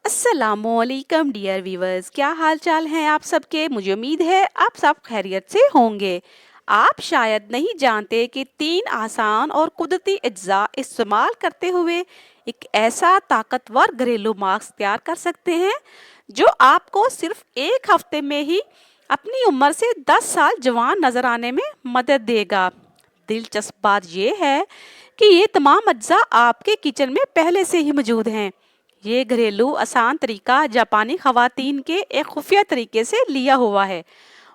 अस्सलामुअलैकुम dear viewers, क्या हाल चाल हैं आप सबके। मुझे उम्मीद है आप सब खैरियत से होंगे। आप शायद नहीं जानते कि 3 आसान और कुदरती अज्जा इस्तेमाल करते हुए एक ऐसा ताकतवर घरेलू मास्क तैयार कर सकते हैं जो आपको सिर्फ 1 हफ्ते में ही अपनी उम्र से 10 साल जवान नजर आने में मदद देगा। दिलचस्प बात यह है कि ये तमाम अज्जा आपके किचन में पहले से ही मौजूद हैं। ये घरेलू आसान तरीका जापानी खवातीन के एक खुफिया तरीके से लिया हुआ है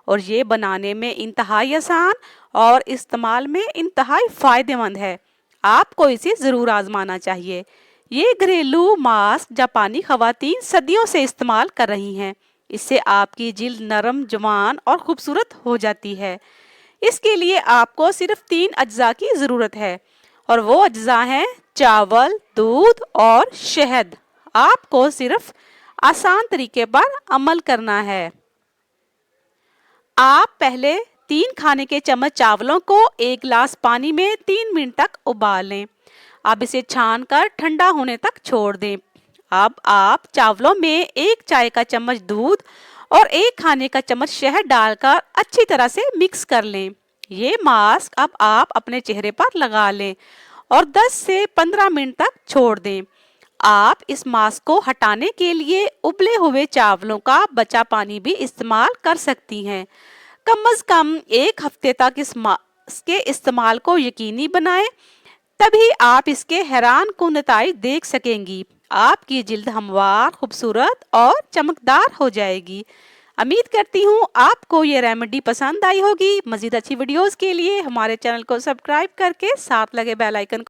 और ये बनाने में इंतहाई आसान और इस्तेमाल में इंतहाई फ़ायदेमंद है। आपको इसे ज़रूर आजमाना चाहिए। ये घरेलू मास्क जापानी खवातीन सदियों से इस्तेमाल कर रही हैं। इससे आपकी जिल्द नरम, जवान और खूबसूरत हो जाती है। इसके लिए आपको सिर्फ 3 अज्जा की ज़रूरत है और वो अज्जा हैं चावल, दूध और शहद। आपको सिर्फ आसान तरीके पर अमल करना है। आप पहले 3 खाने के चम्मच चावलों को 1 गिलास पानी में 3 मिनट तक उबाल लें। अब इसे छानकर ठंडा होने तक छोड़ दें। अब आप चावलों में 1 चाय का चम्मच दूध और 1 खाने का चम्मच शहद डालकर अच्छी तरह से मिक्स कर लें। ये मास्क अब आप अपने चेहरे पर लगा लें और 10 से 15 मिनट तक छोड़ दें। आप इस मास्क को हटाने के लिए उबले हुए चावलों का बचा पानी भी इस्तेमाल कर सकती हैं। कम से कम 1 हफ्ते तक इस मास्क के इस्तेमाल को यकीनी बनाएं, तभी आप इसके हैरान कुन नताइज देख सकेंगी। आपकी जिल्द हमवार, खूबसूरत और चमकदार हो जाएगी। उम्मीद करती हूँ आपको ये रेमेडी पसंद आई होगी। मज़ीद अच्छी वीडियोस के लिए हमारे चैनल को सब्सक्राइब करके साथ लगे बेल आइकन